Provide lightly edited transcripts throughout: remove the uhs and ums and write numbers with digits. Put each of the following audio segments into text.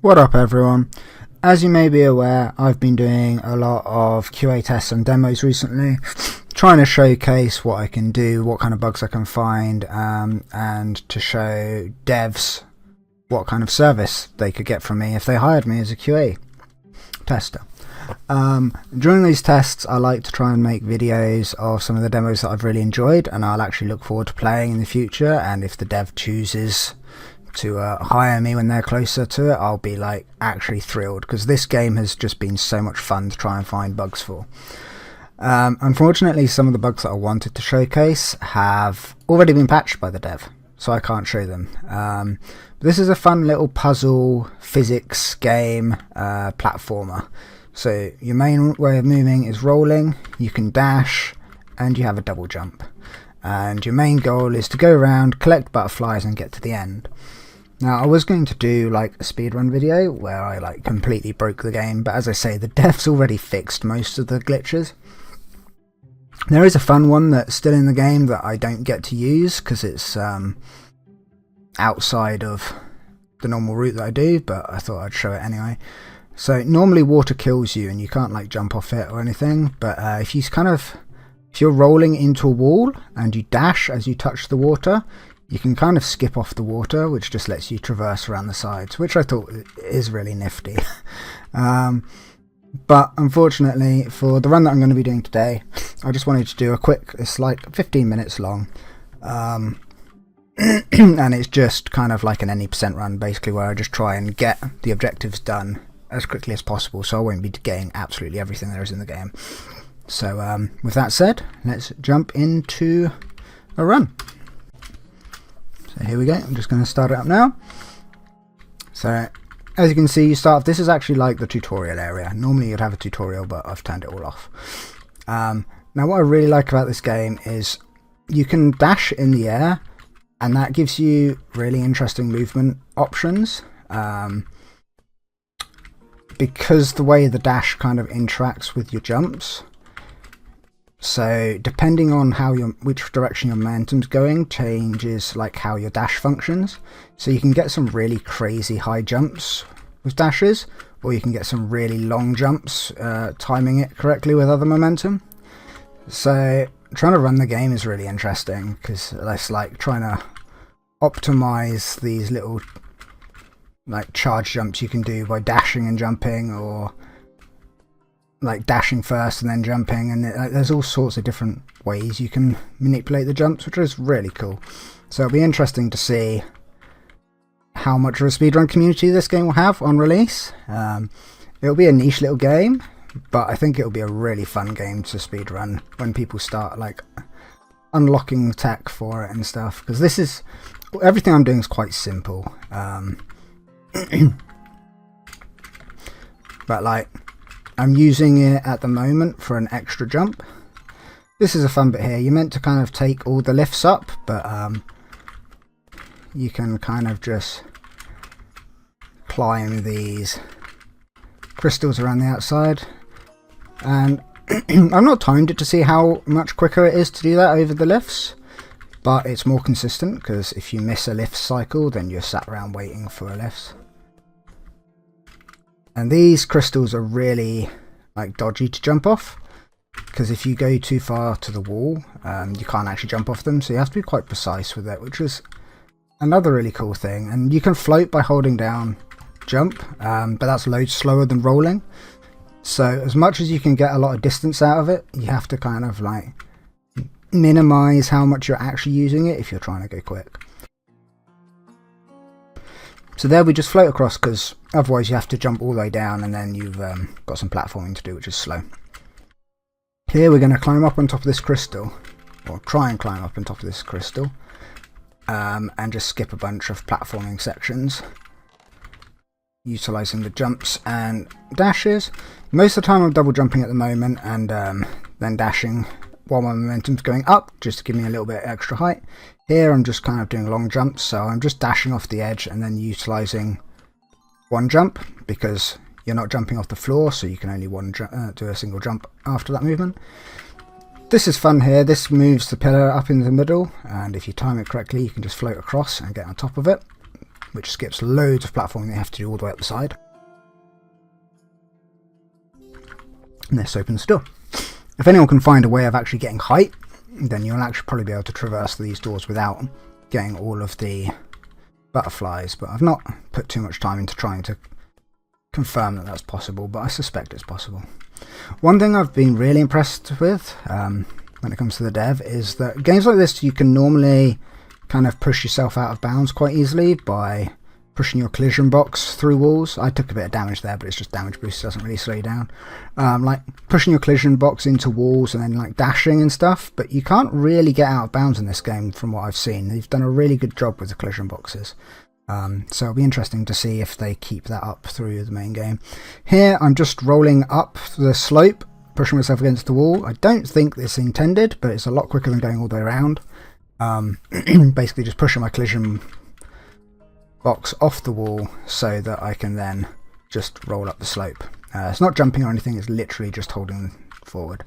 What up everyone? As you may be aware, I've been doing a lot of QA tests and demos recently, trying to showcase what I can do, what kind of bugs I can find, and to show devs what kind of service they could get from me if they hired me as a QA tester. During these tests I like to try and make videos of some of the demos that I've really enjoyed and I'll actually look forward to playing in the future, and if the dev chooses to hire me when they're closer to it, I'll be like actually thrilled, because this game has just been so much fun to try and find bugs for. Unfortunately, some of the bugs that I wanted to showcase have already been patched by the dev, so I can't show them. This is a fun little puzzle physics game platformer. So your main way of moving is rolling, you can dash, and you have a double jump. And your main goal is to go around, collect butterflies and get to the end. Now I was going to do like a speedrun video where I like completely broke the game, but as I say, the devs already fixed most of the glitches. There is a fun one that's still in the game that I don't get to use because it's outside of the normal route that I do, but I thought I'd show it anyway. So normally water kills you and you can't like jump off it or anything, but if you're rolling into a wall and you dash as you touch the water, you can kind of skip off the water, which just lets you traverse around the sides, which I thought is really nifty. But unfortunately, for the run that I'm going to be doing today, I just wanted to do a quick, it's like 15 minutes long, and it's just kind of like an any percent run, basically, where I just try and get the objectives done as quickly as possible, so I won't be getting absolutely everything there is in the game. So with that said, let's jump into a run. So here we go, I'm just going to start it up now. So as you can see, you start off, this is actually like the tutorial area. Normally you'd have a tutorial, but I've turned it all off. Now what I really like about this game is you can dash in the air, and that gives you really interesting movement options. Because the way the dash kind of interacts with your jumps. So depending on which direction your momentum's going changes like how your dash functions. So you can get some really crazy high jumps with dashes, or you can get some really long jumps timing it correctly with other momentum. So trying to run the game is really interesting because it's like trying to optimize these little like charge jumps you can do by dashing and jumping, or like dashing first and then jumping, and there's all sorts of different ways you can manipulate the jumps, which is really cool. So it'll be interesting to see how much of a speedrun community this game will have on release. It'll be a niche little game, but I think it'll be a really fun game to speedrun when people start like unlocking tech for it and stuff, because this is everything I'm doing is quite simple. But like I'm using it at the moment for an extra jump. This is a fun bit here. You're meant to kind of take all the lifts up, but you can kind of just climb these crystals around the outside, and I've not timed it to see how much quicker it is to do that over the lifts, but it's more consistent, because if you miss a lift cycle then you're sat around waiting for a lift. And these crystals are really like dodgy to jump off, because if you go too far to the wall you can't actually jump off them, so you have to be quite precise with it, which is another really cool thing. And you can float by holding down jump, but that's loads slower than rolling. So as much as you can get a lot of distance out of it, you have to kind of like minimize how much you're actually using it if you're trying to go quick. So there we just float across, because otherwise you have to jump all the way down and then you've got some platforming to do, which is slow. Here we're going to climb up on top of this crystal, or try and climb up on top of this crystal, and just skip a bunch of platforming sections, utilising the jumps and dashes. Most of the time I'm double jumping at the moment, and then dashing while my momentum's going up, just to give me a little bit extra height. Here I'm just kind of doing long jumps, so I'm just dashing off the edge and then utilising one jump, because you're not jumping off the floor, so you can only do a single jump after that movement. This is fun here. This moves the pillar up in the middle, and if you time it correctly you can just float across and get on top of it. which skips loads of platforming you have to do all the way up the side. And this opens the door. If anyone can find a way of actually getting height, then you'll actually probably be able to traverse these doors without getting all of the butterflies, but I've not put too much time into trying to confirm that that's possible, but I suspect it's possible. One thing I've been really impressed with when it comes to the dev is that games like this, you can normally kind of push yourself out of bounds quite easily by pushing your collision box through walls. I took a bit of damage there, but it's just damage boost, doesn't really slow you down. Like pushing your collision box into walls and then like dashing and stuff, but you can't really get out of bounds in this game from what I've seen. They've done a really good job with the collision boxes. So it'll be interesting to see if they keep that up through the main game. Here I'm just rolling up the slope, pushing myself against the wall. I don't think this is intended, but it's a lot quicker than going all the way around. Basically just pushing my collision box off the wall so that I can then just roll up the slope. It's not jumping or anything, it's literally just holding forward.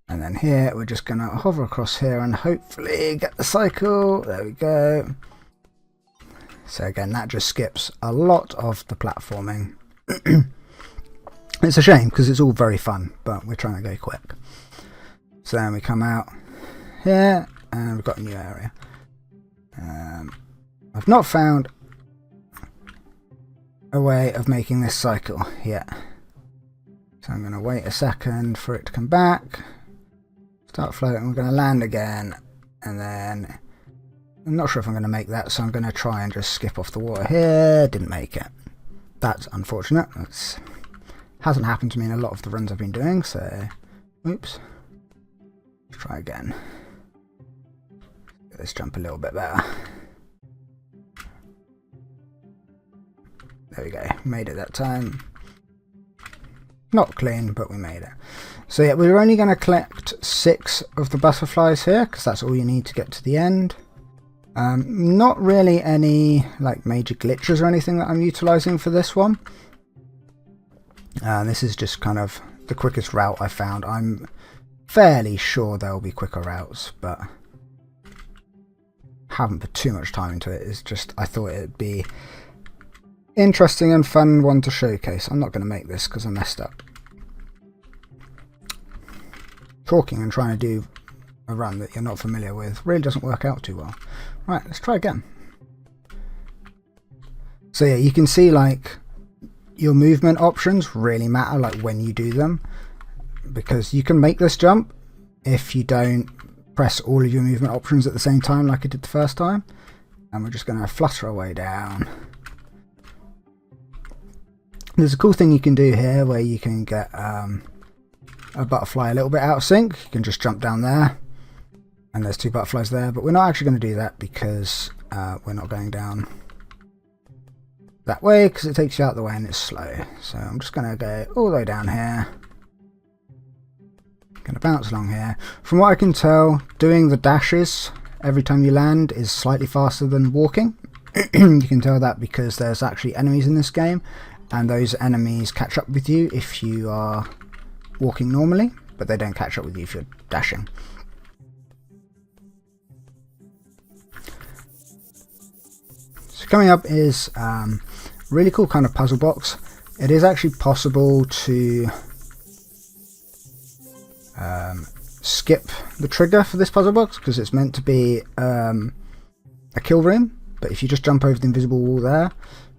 And then here we're just going to hover across here and hopefully get the cycle. There we go. So again, that just skips a lot of the platforming. It's a shame because it's all very fun, but we're trying to go quick. So then we come out here and we've got a new area. I've not found a way of making this cycle yet, so I'm going to wait a second for it to come back, start floating. We're going to land again, and then I'm not sure if I'm going to make that, so I'm going to try and just skip off the water here. Didn't make it. That's unfortunate. That hasn't happened to me in a lot of the runs I've been doing, so oops. Let's try again. Get this jump a little bit better. There we go, made it that time. Not clean, but we made it. So yeah, we're only going to collect 6 of the butterflies here, because that's all you need to get to the end. Not really any like major glitches or anything that I'm utilising for this one. This is just kind of the quickest route I found. I'm fairly sure there'll be quicker routes, but haven't put too much time into it. It's just, I thought it'd be interesting and fun one to showcase. I'm not going to make this because I messed up. Talking and trying to do a run that you're not familiar with really doesn't work out too well. Right, let's try again. So yeah, you can see like your movement options really matter, like when you do them, because you can make this jump if you don't press all of your movement options at the same time like I did the first time. And we're just going to flutter our way down. There's a cool thing you can do here where you can get a butterfly a little bit out of sync. You can just jump down there and there's 2 butterflies there, but we're not actually going to do that because we're not going down that way because it takes you out of the way and it's slow. So I'm just going to go all the way down here. Going to bounce along here. From what I can tell, doing the dashes every time you land is slightly faster than walking. You can tell that because there's actually enemies in this game, and those enemies catch up with you if you are walking normally, but they don't catch up with you if you're dashing. So coming up is really cool kind of puzzle box. It is actually possible to skip the trigger for this puzzle box because it's meant to be a kill room, but if you just jump over the invisible wall there,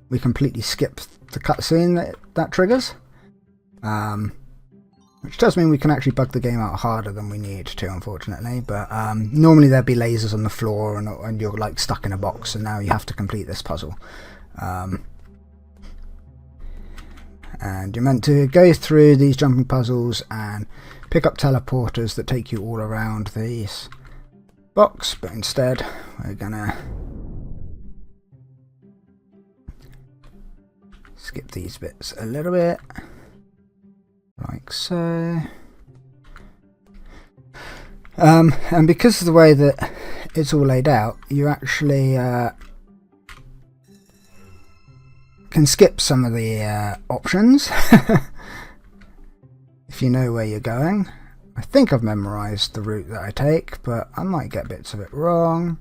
we completely skip the cutscene that triggers, which does mean we can actually bug the game out harder than we need to, unfortunately. But normally there'd be lasers on the floor and you're like stuck in a box, and now you have to complete this puzzle. And you're meant to go through these jumping puzzles and pick up teleporters that take you all around this box, but instead we're gonna skip these bits a little bit, like so. And because of the way that it's all laid out, you actually can skip some of the options if you know where you're going. I think I've memorized the route that I take, but I might get bits of it wrong.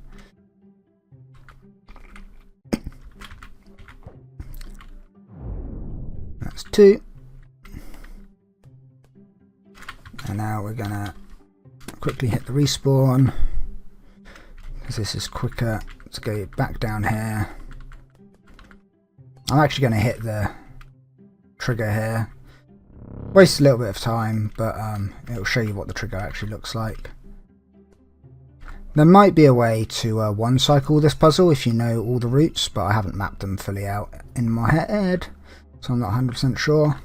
That's 2. And now we're gonna quickly hit the respawn, because this is quicker to go back down here. I'm actually going to hit the trigger here. Waste a little bit of time, but it'll show you what the trigger actually looks like. There might be a way to one cycle this puzzle if you know all the routes, but I haven't mapped them fully out in my head, so I'm not 100% sure.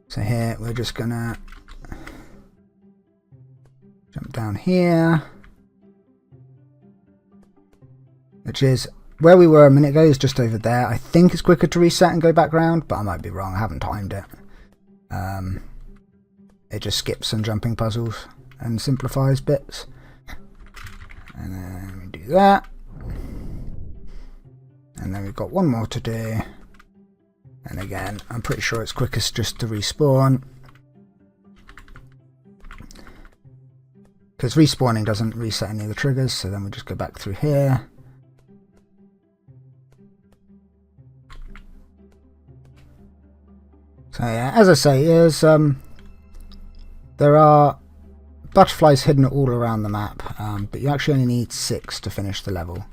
So here we're just going to jump down here, which is where we were a minute ago, is just over there. I think it's quicker to reset and go back round, but I might be wrong. I haven't timed it. It just skips some jumping puzzles and simplifies bits. And then we do that. And then we've got one more to do. And again, I'm pretty sure it's quickest just to respawn, because respawning doesn't reset any of the triggers. So then we just go back through here. So yeah, as I say, there are butterflies hidden all around the map, but you actually only need 6 to finish the level.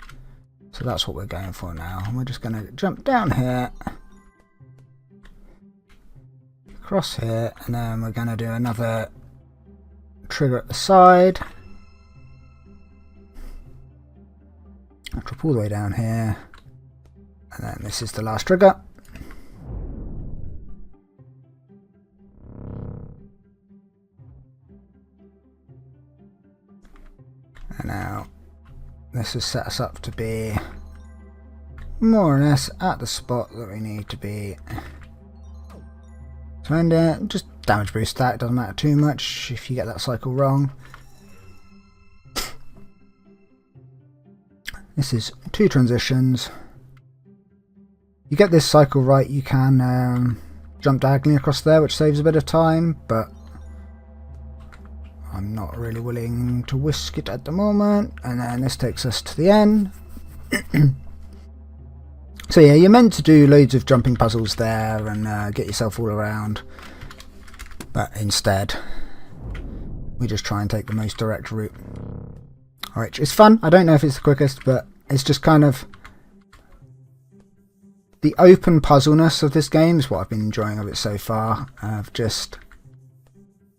So that's what we're going for now. And we're just going to jump down here, across here, and then we're going to do another trigger at the side. I'll drop all the way down here, and then this is the last trigger. And now this has set us up to be more or less at the spot that we need to be. So, and just damage boost that, it doesn't matter too much if you get that cycle wrong. This is 2 transitions. You get this cycle right, you can jump diagonally across there, which saves a bit of time, but I'm not really willing to whisk it at the moment. And then this takes us to the end. So yeah, you're meant to do loads of jumping puzzles there and get yourself all around, but instead we just try and take the most direct route. Alright, it's fun. I don't know if it's the quickest, but it's just kind of the open puzzleness of this game is what I've been enjoying of it so far. Just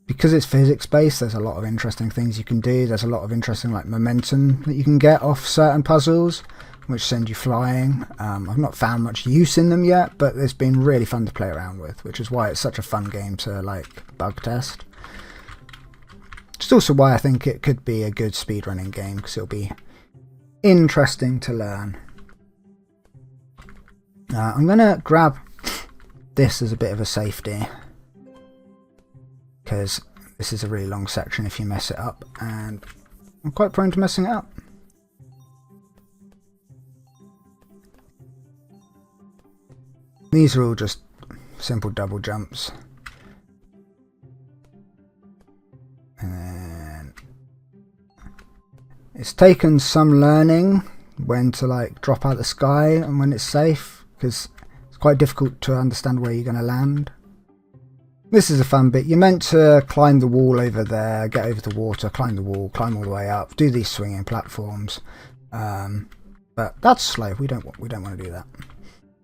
because it's physics based, there's a lot of interesting things you can do. There's a lot of interesting like momentum that you can get off certain puzzles, which send you flying. I've not found much use in them yet, but it's been really fun to play around with, which is why it's such a fun game to like bug test. It's also why I think it could be a good speedrunning game, because it'll be interesting to learn. I'm going to grab this as a bit of a safety, because this is a really long section if you mess it up, and I'm quite prone to messing it up. These are all just simple double jumps. And then it's taken some learning when to like drop out of the sky and when it's safe, because it's quite difficult to understand where you're going to land. This is a fun bit. You're meant to climb the wall over there, get over the water, climb the wall, climb all the way up, do these swinging platforms. But that's slow. We don't want to do that.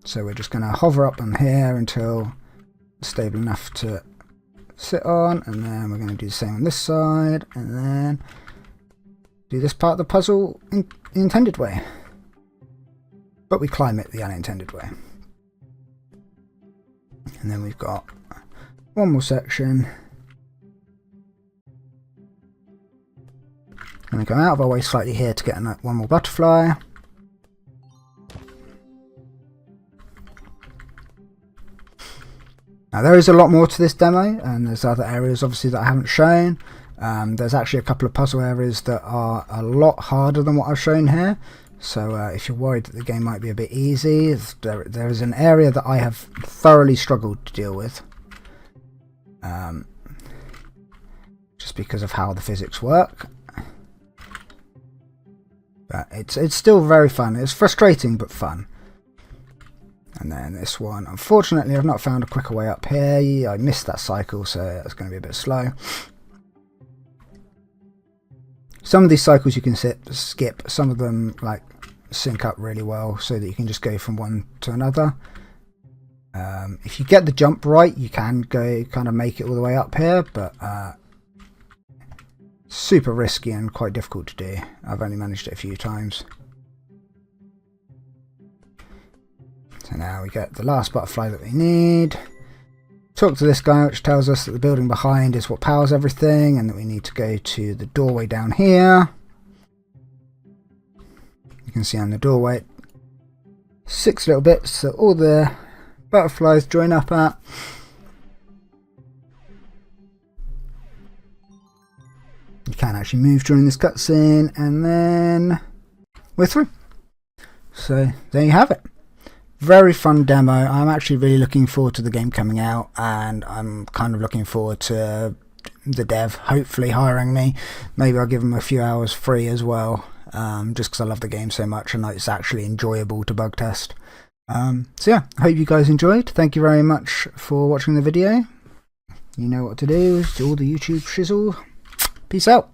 So we're just going to hover up on here until it's stable enough to sit on, and then we're going to do the same on this side, and then do this part of the puzzle in the intended way. But we climb it the unintended way. And then we've got one more section. I'm going to go out of our way slightly here to get one more butterfly. Now there is a lot more to this demo, and there's other areas obviously that I haven't shown. There's actually a couple of puzzle areas that are a lot harder than what I've shown here. So if you're worried that the game might be a bit easy, there is an area that I have thoroughly struggled to deal with. Just because of how the physics work. But it's still very fun. It's frustrating but fun. And then this one, unfortunately I've not found a quicker way up here. I missed that cycle, so it's going to be a bit slow. Some of these cycles you can skip, some of them like sync up really well so that you can just go from one to another. If you get the jump right, you can go kind of make it all the way up here, but super risky and quite difficult to do. I've only managed it a few times. So now we get the last butterfly that we need. Talk to this guy, which tells us that the building behind is what powers everything, and that we need to go to the doorway down here. You can see on the doorway 6 little bits that all the butterflies join up at. You can actually move during this cutscene, and then we're through. So there you have it. Very fun demo. I'm actually really looking forward to the game coming out, and I'm kind of looking forward to the dev hopefully hiring me. Maybe I'll give them a few hours free as well, just because I love the game so much and it's actually enjoyable to bug test. So yeah, I hope you guys enjoyed. Thank you very much for watching the video. You know what to do, do all the YouTube shizzle. Peace out.